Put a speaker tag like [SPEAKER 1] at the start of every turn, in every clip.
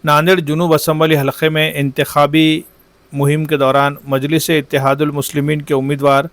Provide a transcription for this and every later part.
[SPEAKER 1] Nanded जुनूब assembly हलक़े में इंतखाबी मुहिम के दौरान मजलिस इत्तेहादुल मुस्लिमीन के उम्मीदवार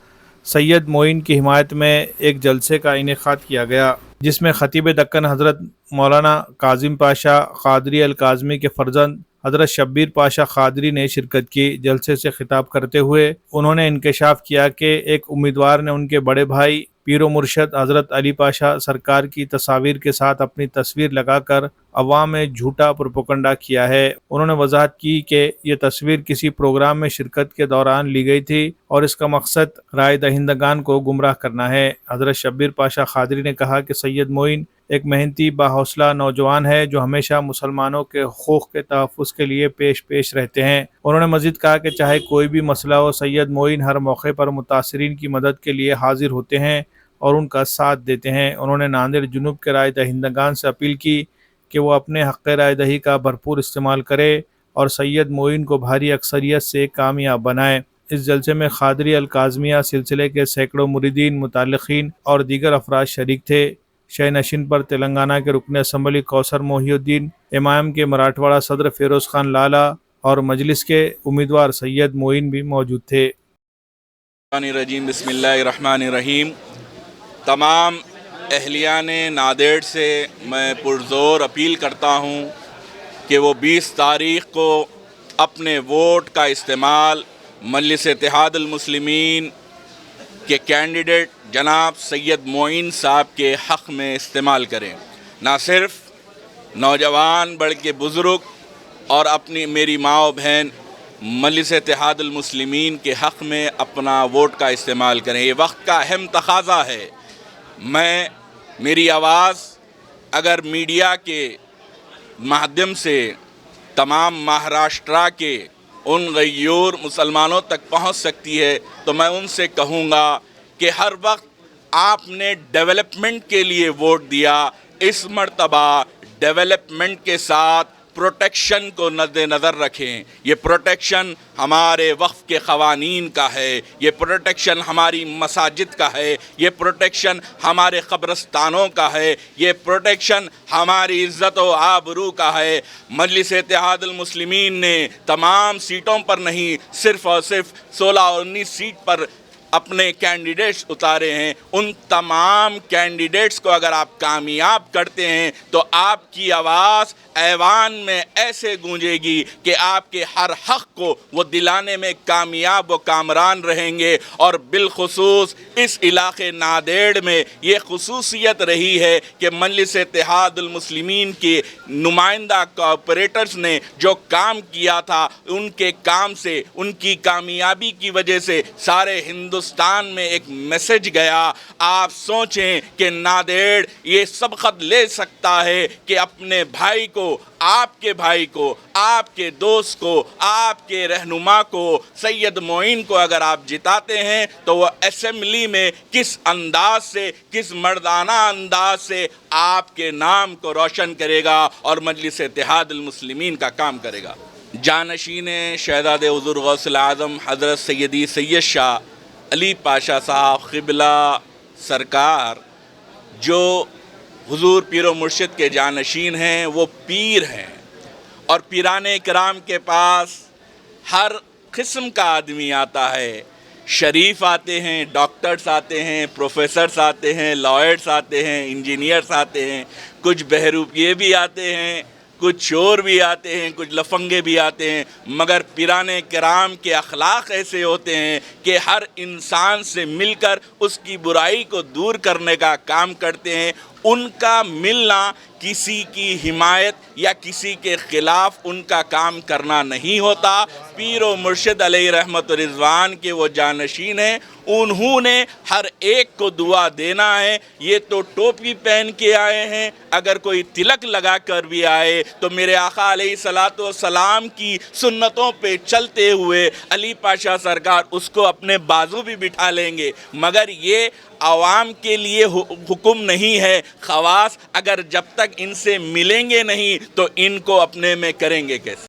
[SPEAKER 1] सैयद मोइन की हिमायत में एक जलसे का इनेकाद किया गया, जिसमें खतीब दक्कन हज़रत मौलाना काजिम पाशा क़ादरी अल काज़मी के फ़र्जंद हज़रत शब्बीर पाशा क़ादरी ने शिरकत की। जलसे से खिताब करते हुए उन्होंने इंकशाफ किया कि एक उम्मीदवार ने उनके बड़े भाई पीरो मुर्शद हज़रत अली पाशा सरकार की तस्वीर के साथ अपनी तस्वीर लगाकर अवाम में झूठा प्रोपेगेंडा किया है। उन्होंने वजाहत की कि ये तस्वीर किसी प्रोग्राम में शिरकत के दौरान ली गई थी और इसका मकसद राय दहिंदगान को गुमराह करना है। हज़रत शब्बीर पाशा क़ादरी ने कहा कि सैयद मोइन एक मेहनती बाहौसला नौजवान है जो हमेशा मुसलमानों के हकूक़ के तहफ़्फ़ुज़ के लिए पेश रहते हैं। उन्होंने मज़ीद कहा कि चाहे कोई भी मसला हो, सैयद मोइन हर मौके पर मुतासरीन की मदद के लिए हाजिर होते हैं और उनका साथ देते हैं। उन्होंने नांदेड़ जुनूब के राय दहिंदगान से अपील की कि वो अपने हक़ राय दही का भरपूर इस्तेमाल करे और सैयद मोइन को भारी अक्सरियत से कामयाब बनाए। इस जलसे में क़ादरी अल काज़मिया सिलसिले के सैकड़ों मुरीदीन, मुताल्लिक़ीन और दीगर अफराद शरीक थे। शय नशीन पर तेलंगाना के रुकन असम्बली कौसर मोहिउद्दीन, इमाम के मराठवाड़ा सदर फ़िरोज़ ख़ान लाला और मजलिस के उम्मीदवार सैयद मोइन भी मौजूद थे।
[SPEAKER 2] बिस्मिल्लाहिर्रहमानिर्रहीम। तमाम अहलियान नांदेड़ से मैं पुरज़ोर अपील करता हूँ कि वो 20 तारीख़ को अपने वोट का इस्तेमाल मजलिस इत्तेहादुल मुस्लिमीन के कैंडिडेट जनाब सैयद मोइन साहब के हक़ में इस्तेमाल करें। ना सिर्फ नौजवान बल्कि बुज़ुर्ग और अपनी मेरी माँ और बहन मजलिस इत्तेहादुल मुस्लिमीन के हक़ में अपना वोट का इस्तेमाल करें। ये वक्त का अहम तकाज़ा है। मेरी आवाज़ अगर मीडिया के माध्यम से तमाम महाराष्ट्र के उन गयूर मुसलमानों तक पहुंच सकती है तो मैं उनसे कहूँगा कि हर वक्त आपने डेवलपमेंट के लिए वोट दिया, इस मर्तबा डेवलपमेंट के साथ प्रोटेक्शन को नज़र रखें। ये प्रोटेक्शन हमारे वक्फ़ के क़वानीन का है, ये प्रोटेक्शन हमारी मसाजिद का है, ये प्रोटेक्शन हमारे क़ब्रस्तानों का है, ये प्रोटेक्शन हमारी इज़्ज़त व आबरू का है। मजलिस इत्तेहादुल मुस्लिमीन ने तमाम सीटों पर नहीं, सिर्फ़ और सिर्फ 16 और 19 सीट पर अपने कैंडिडेट्स उतारे हैं। उन तमाम कैंडिडेट्स को अगर आप कामयाब करते हैं तो आपकी आवाज़ ऐवान में ऐसे गूंजेगी कि आपके हर हक़ को वो दिलाने में कामयाब व कामरान रहेंगे। और बिलखुसूस इस इलाक़े नांदेड़ में ये ख़ुसूसियत रही है कि मजलिस इत्तेहादुल मुस्लिमीन के नुमाइंदा कॉर्पोरेटर्स ने जो काम किया था, उनके काम से, उनकी कामयाबी की वजह से सारे हिंदुस्तान में एक मैसेज गया। आप सोचें कि नांदेड़ ये सबकत ले सकता है कि अपने भाई को, आपके भाई को, आपके दोस्त को, आपके रहनुमा को, सैयद मोइन को अगर आप जिताते हैं तो वो असेंबली में किस अंदाज से, किस मर्दाना अंदाज से आपके नाम को रोशन करेगा और मजलिस इत्तेहादुल मुस्लिमीन का काम करेगा। जानशीन शहज़ादे हुज़ूर गौसुल आज़म हज़रत सैयदी सैयद शाह अली पाशा साहब क़िबला सरकार जो हुज़ूर पीरो मुर्शिद के जानशीन हैं, वो पीर हैं और पीराने कराम के पास हर किस्म का आदमी आता है। शरीफ आते हैं, डॉक्टर्स आते हैं, प्रोफेसर्स आते हैं, लॉयर्स आते हैं, इंजीनियर्स आते हैं, कुछ बहरूपिये भी आते हैं, कुछ चोर भी आते हैं, कुछ लफंगे भी आते हैं। मगर पीराने कराम के अखलाक ऐसे होते हैं कि हर इंसान से मिलकर उसकी बुराई को दूर करने का काम करते हैं। उनका मिलना किसी की हिमायत या किसी के ख़िलाफ़ उनका काम करना नहीं होता। पीर व मुर्शिद अलैहि रहमत व रिज़वान के वो जानशीन हैं, उन्होंने हर एक को दुआ देना है। ये तो टोपी पहन के आए हैं, अगर कोई तिलक लगा कर भी आए तो मेरे आका अलैहिस्सलातु वस्सलाम की सुन्नतों पे चलते हुए अली पाशा सरकार उसको अपने बाजू भी बिठा लेंगे। मगर ये आवाम के लिए हुक्म नहीं है। ख़वास अगर जब तक इनसे मिलेंगे नहीं तो इनको अपने में करेंगे कैसे।